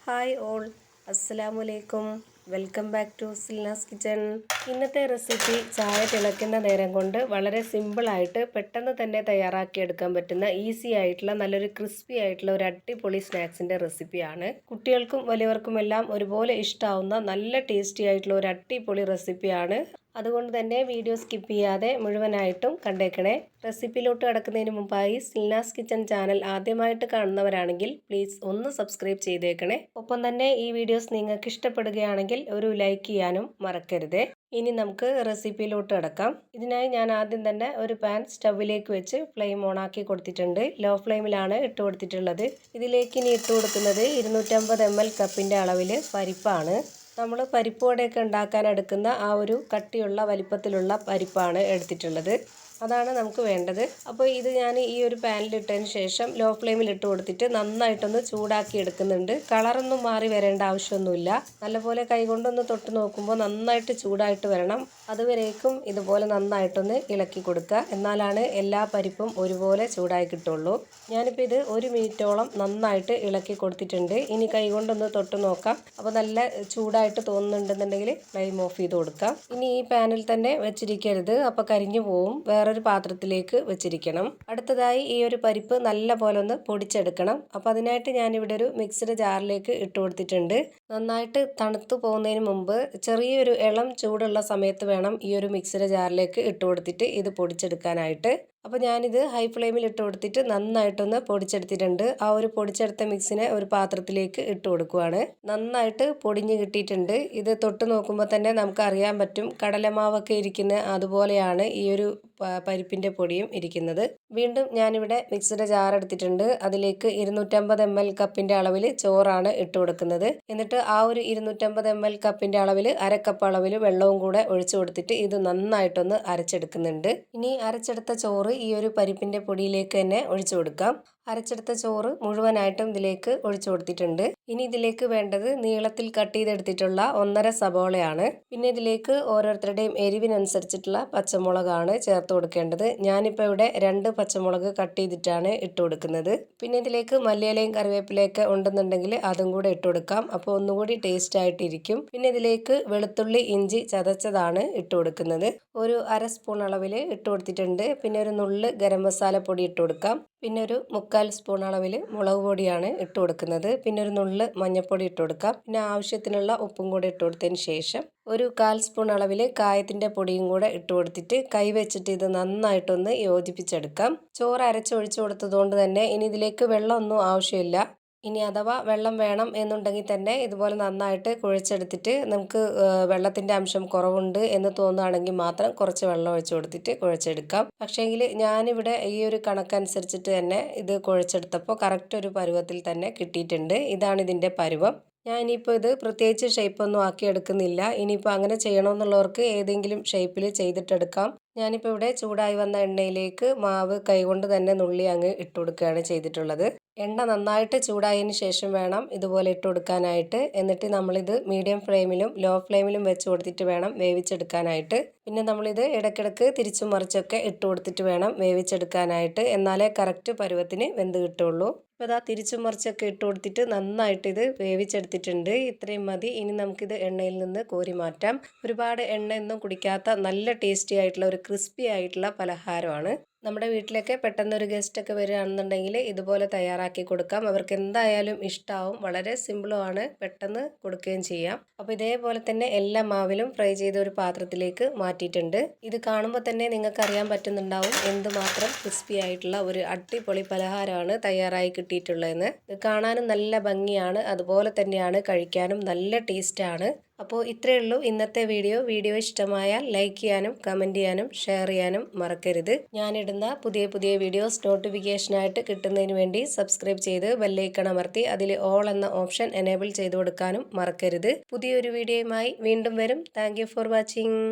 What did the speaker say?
Hi all, അസ്സലാമലൈക്കും. Welcome back to Silna's kitchen. ഇന്നത്തെ recipe ചായ തിളയ്ക്കുന്ന നേരം കൊണ്ട് വളരെ സിമ്പിളായിട്ട് പെട്ടെന്ന് തന്നെ തയ്യാറാക്കിയെടുക്കാൻ പറ്റുന്ന ഈസി ആയിട്ടുള്ള നല്ലൊരു ക്രിസ്പി ആയിട്ടുള്ള ഒരു അടിപൊളി സ്നാക്സിൻ്റെ റെസിപ്പിയാണ്. കുട്ടികൾക്കും വലിയവർക്കുമെല്ലാം ഒരുപോലെ ഇഷ്ടമാവുന്ന നല്ല ടേസ്റ്റി ആയിട്ടുള്ള ഒരു അടിപൊളി റെസിപ്പിയാണ്. അതുകൊണ്ട് തന്നെ വീഡിയോ സ്കിപ്പ് ചെയ്യാതെ മുഴുവനായിട്ടും കണ്ടേക്കണേ. റെസിപ്പിയിലോട്ട് കടക്കുന്നതിന് മുമ്പായി സിൽനാസ് കിച്ചൺ ചാനൽ ആദ്യമായിട്ട് കാണുന്നവരാണെങ്കിൽ പ്ലീസ് ഒന്ന് സബ്സ്ക്രൈബ് ചെയ്തേക്കണേ. ഒപ്പം തന്നെ ഈ വീഡിയോസ് നിങ്ങൾക്ക് ഇഷ്ടപ്പെടുകയാണെങ്കിൽ ഒരു ലൈക്ക് ചെയ്യാനും മറക്കരുത്. ഇനി നമുക്ക് റെസിപ്പിയിലോട്ട് കടക്കാം. ഇതിനായി ഞാൻ ആദ്യം തന്നെ ഒരു പാൻ സ്റ്റൗവിലേക്ക് വെച്ച് ഫ്ലെയിം ഓൺ ആക്കി കൊടുത്തിട്ടുണ്ട്. ലോ ഫ്ലെയിമിലാണ് ഇട്ട് കൊടുത്തിട്ടുള്ളത്. ഇതിലേക്ക് ഇനി ഇട്ട് കൊടുക്കുന്നത് 250 ml കപ്പിൻ്റെ അളവിൽ പരിപ്പാണ്. നമ്മൾ പരിപ്പ് വടയൊക്കെ ഉണ്ടാക്കാൻ എടുക്കുന്ന ആ ഒരു കട്ടിയുള്ള വലിപ്പത്തിലുള്ള പരിപ്പാണ് എടുത്തിട്ടുള്ളത്. അതാണ് നമുക്ക് വേണ്ടത്. അപ്പോൾ ഇത് ഞാൻ ഈ ഒരു പാനിലിട്ടതിന് ശേഷം ലോ ഫ്ലെയിമിൽ ഇട്ട് കൊടുത്തിട്ട് നന്നായിട്ടൊന്ന് ചൂടാക്കി എടുക്കുന്നുണ്ട്. കളറൊന്നും മാറി വരേണ്ട ആവശ്യമൊന്നുമില്ല. നല്ലപോലെ കൈകൊണ്ടൊന്ന് തൊട്ട് നോക്കുമ്പോൾ നന്നായിട്ട് ചൂടായിട്ട് വരണം. അതുവരേക്കും ഇതുപോലെ നന്നായിട്ടൊന്ന് ഇളക്കി കൊടുക്കുക. എന്നാലാണ് എല്ലാ പരിപ്പും ഒരുപോലെ ചൂടായി കിട്ടുള്ളൂ. ഞാനിപ്പോൾ ഇത് 1 മിനിറ്റോളം നന്നായിട്ട് ഇളക്കി കൊടുത്തിട്ടുണ്ട്. ഇനി കൈകൊണ്ടൊന്ന് തൊട്ട് നോക്കാം. അപ്പോൾ നല്ല ചൂടായിട്ട് തോന്നുന്നുണ്ടെന്നുണ്ടെങ്കിൽ ഫ്ലെയിം ഓഫ് ചെയ്ത് കൊടുക്കാം. ഇനി ഈ പാനിൽ തന്നെ വെച്ചിരിക്കരുത്, അപ്പോൾ കരിഞ്ഞു പോവും. വേറൊരു പാത്രത്തിലേക്ക് വെച്ചിരിക്കണം. അടുത്തതായി ഈ ഒരു പരിപ്പ് നല്ല പോലെ ഒന്ന് പൊടിച്ചെടുക്കണം. അപ്പോൾ അതിനായിട്ട് ഞാനിവിടെ ഒരു മിക്സിയുടെ ജാറിലേക്ക് ഇട്ട് കൊടുത്തിട്ടുണ്ട്. നന്നായിട്ട് തണുത്തു പോകുന്നതിന് മുമ്പ് ചെറിയൊരു ഇളം ചൂടുള്ള സമയത്ത് വേണം ഈ ഒരു മിക്സിയുടെ ജാറിലേക്ക് ഇട്ട് കൊടുത്തിട്ട് ഇത് പൊടിച്ചെടുക്കാനായിട്ട്. അപ്പോൾ ഞാനിത് ഹൈ ഫ്ലെയിമിൽ ഇട്ട് കൊടുത്തിട്ട് നന്നായിട്ടൊന്ന് പൊടിച്ചെടുത്തിട്ടുണ്ട്. ആ ഒരു പൊടിച്ചെടുത്ത മിക്സിനെ ഒരു പാത്രത്തിലേക്ക് ഇട്ട് കൊടുക്കുവാണ്. നന്നായിട്ട് പൊടിഞ്ഞ് കിട്ടിയിട്ടുണ്ട്. ഇത് തൊട്ട് നോക്കുമ്പോൾ തന്നെ നമുക്ക് അറിയാൻ പറ്റും കടലമാവൊക്കെ ഇരിക്കുന്ന അതുപോലെയാണ് ഈ ഒരു പരിപ്പിൻ്റെ പൊടിയും ഇരിക്കുന്നത്. വീണ്ടും ഞാനിവിടെ മിക്സിയുടെ ജാർ എടുത്തിട്ടുണ്ട്. അതിലേക്ക് 250 ml കപ്പിൻ്റെ അളവിൽ ചോറാണ് ഇട്ട് കൊടുക്കുന്നത്. എന്നിട്ട് ആ ഒരു 250 ml കപ്പിൻ്റെ അളവിൽ അരക്കപ്പ് അളവിൽ വെള്ളവും കൂടെ ഒഴിച്ചു കൊടുത്തിട്ട് ഇത് നന്നായിട്ടൊന്ന് അരച്ചെടുക്കുന്നുണ്ട്. ഇനി അരച്ചെടുത്ത ചോറ് ഈ ഒരു പരിപ്പിൻ്റെ പൊടിയിലേക്ക് തന്നെ ഒഴിച്ചു കൊടുക്കാം. അരച്ചെടുത്ത ചോറ് മുഴുവനായിട്ടും ഇതിലേക്ക് ഒഴിച്ചു കൊടുത്തിട്ടുണ്ട്. ഇനി ഇതിലേക്ക് വേണ്ടത് നീളത്തിൽ കട്ട് ചെയ്തെടുത്തിട്ടുള്ള 1.5 സബോളയാണ്. പിന്നെ ഇതിലേക്ക് ഓരോരുത്തരുടെയും എരിവിനനുസരിച്ചിട്ടുള്ള പച്ചമുളകാണ് ചേർത്ത് കൊടുക്കേണ്ടത്. ഞാനിപ്പോൾ ഇവിടെ 2 പച്ചമുളക് കട്ട് ചെയ്തിട്ടാണ് ഇട്ട് കൊടുക്കുന്നത്. പിന്നെ ഇതിലേക്ക് മല്ലിയിലയും കറിവേപ്പിലയൊക്കെ ഉണ്ടെന്നുണ്ടെങ്കിൽ അതും കൂടെ ഇട്ട് കൊടുക്കാം. അപ്പോൾ ഒന്നുകൂടി ടേസ്റ്റ് ആയിട്ടിരിക്കും. പിന്നെ ഇതിലേക്ക് വെളുത്തുള്ളി ഇഞ്ചി ചതച്ചതാണ് ഇട്ട് കൊടുക്കുന്നത്. ഒരു 1/2 സ്പൂൺ അളവിൽ ഇട്ട് കൊടുത്തിട്ടുണ്ട്. പിന്നെ ഒരു നുള്ള് ഗരം മസാല പൊടി ഇട്ട് കൊടുക്കാം. പിന്നെ ഒരു 3/4 സ്പൂൺ അളവിൽ മുളക് പൊടിയാണ് ഇട്ട് കൊടുക്കുന്നത്. പിന്നെ ഒരു നുള്ള് മഞ്ഞൾപ്പൊടി ഇട്ട് കൊടുക്കാം. പിന്നെ ആവശ്യത്തിനുള്ള ഉപ്പും കൂടെ ഇട്ട് കൊടുത്തതിന് ശേഷം ഒരു 1/4 സ്പൂൺ അളവിൽ കായത്തിൻ്റെ പൊടിയും കൂടെ ഇട്ട് കൊടുത്തിട്ട് കൈ വെച്ചിട്ട് ഇത് നന്നായിട്ടൊന്ന് യോജിപ്പിച്ചെടുക്കാം. ചോറ് അരച്ചൊഴിച്ച് കൊടുത്തതുകൊണ്ട് തന്നെ ഇനി ഇതിലേക്ക് വെള്ളമൊന്നും ആവശ്യമില്ല. ഇനി അഥവാ വെള്ളം വേണം എന്നുണ്ടെങ്കിൽ തന്നെ ഇതുപോലെ നന്നായിട്ട് കുഴച്ചെടുത്തിട്ട് നമുക്ക് വെള്ളത്തിൻ്റെ അംശം കുറവുണ്ട് എന്ന് തോന്നുകയാണെങ്കിൽ മാത്രം കുറച്ച് വെള്ളം ഒഴിച്ച് കൊടുത്തിട്ട് കുഴച്ചെടുക്കാം. പക്ഷേങ്കിൽ ഞാനിവിടെ ഈ ഒരു കണക്കനുസരിച്ചിട്ട് തന്നെ ഇത് കുഴച്ചെടുത്തപ്പോൾ കറക്റ്റ് ഒരു പരുവത്തിൽ തന്നെ കിട്ടിയിട്ടുണ്ട്. ഇതാണ് ഇതിൻ്റെ പരുവം. ഞാൻ ഇനിയിപ്പോൾ ഇത് പ്രത്യേകിച്ച് ഷേപ്പൊന്നും ആക്കി എടുക്കുന്നില്ല. ഇനിയിപ്പോൾ അങ്ങനെ ചെയ്യണമെന്നുള്ളവർക്ക് ഏതെങ്കിലും ഷേപ്പിൽ ചെയ്തിട്ടെടുക്കാം. ഞാനിപ്പോൾ ഇവിടെ ചൂടായി വന്ന എണ്ണയിലേക്ക് മാവ് കൈകൊണ്ട് തന്നെ നുള്ളി അങ്ങ് ഇട്ട് കൊടുക്കുകയാണ് ചെയ്തിട്ടുള്ളത്. എണ്ണ നന്നായിട്ട് ചൂടായതിന് ശേഷം വേണം ഇതുപോലെ ഇട്ട് കൊടുക്കാനായിട്ട്. എന്നിട്ട് നമ്മളിത് മീഡിയം ഫ്ലെയിമിലും ലോ ഫ്ലെയിമിലും വെച്ച് കൊടുത്തിട്ട് വേണം വേവിച്ചെടുക്കാനായിട്ട്. പിന്നെ നമ്മളിത് ഇടയ്ക്കിടയ്ക്ക് തിരിച്ചും മറിച്ചൊക്കെ ഇട്ട് കൊടുത്തിട്ട് വേണം വേവിച്ചെടുക്കാനായിട്ട്. എന്നാലേ കറക്റ്റ് പരുവത്തിന് വെന്ത് കിട്ടുള്ളൂ. ഇപ്പോൾ ഇതാ തിരിച്ചും മറിച്ചൊക്കെ ഇട്ട് കൊടുത്തിട്ട് നന്നായിട്ട് ഇത് വേവിച്ചെടുത്തിട്ടുണ്ട്. ഇത്രയും മതി. ഇനി നമുക്കിത് എണ്ണയിൽ നിന്ന് കോരി മാറ്റാം. ഒരുപാട് എണ്ണയൊന്നും കുടിക്കാത്ത നല്ല ടേസ്റ്റി ആയിട്ടുള്ള ഒരു ക്രിസ്പി ആയിട്ടുള്ള പലഹാരമാണ്. നമ്മുടെ വീട്ടിലൊക്കെ പെട്ടെന്നൊരു ഗസ്റ്റൊക്കെ വരികയാണെന്നുണ്ടെങ്കിൽ ഇതുപോലെ തയ്യാറാക്കി കൊടുക്കാം. അവർക്ക് എന്തായാലും ഇഷ്ടമാവും. വളരെ സിമ്പിളുമാണ്, പെട്ടെന്ന് കൊടുക്കുകയും ചെയ്യാം. അപ്പോൾ ഇതേപോലെ തന്നെ എല്ലാ മാവിലും ഫ്രൈ ചെയ്ത ഒരു പാത്രത്തിലേക്ക് മാറ്റിയിട്ടുണ്ട്. ഇത് കാണുമ്പോൾ തന്നെ നിങ്ങൾക്ക് അറിയാൻ പറ്റുന്നുണ്ടാവും എന്തുമാത്രം ക്രിസ്പി ആയിട്ടുള്ള ഒരു അടിപൊളി പലഹാരമാണ് തയ്യാറായി കിട്ടിയിട്ടുള്ളതെന്ന്. ഇത് കാണാനും നല്ല ഭംഗിയാണ്, അതുപോലെ തന്നെയാണ് കഴിക്കാനും നല്ല ടേസ്റ്റാണ്. അപ്പോൾ ഇത്രയേ ഉള്ളൂ ഇന്നത്തെ വീഡിയോ ഇഷ്ടമായാൽ ലൈക്ക് ചെയ്യാനും കമൻറ്റ് ചെയ്യാനും ഷെയർ ചെയ്യാനും മറക്കരുത്. ഞാനിടുന്ന പുതിയ പുതിയ വീഡിയോസ് നോട്ടിഫിക്കേഷനായിട്ട് കിട്ടുന്നതിന് വേണ്ടി സബ്സ്ക്രൈബ് ചെയ്ത് ബെല്ലൈക്കൺ അമർത്തി അതിൽ ഓൾ എന്ന ഓപ്ഷൻ എനേബിൾ ചെയ്ത് കൊടുക്കാനും മറക്കരുത്. പുതിയൊരു വീഡിയോയുമായി വീണ്ടും വരും. Thank you for watching.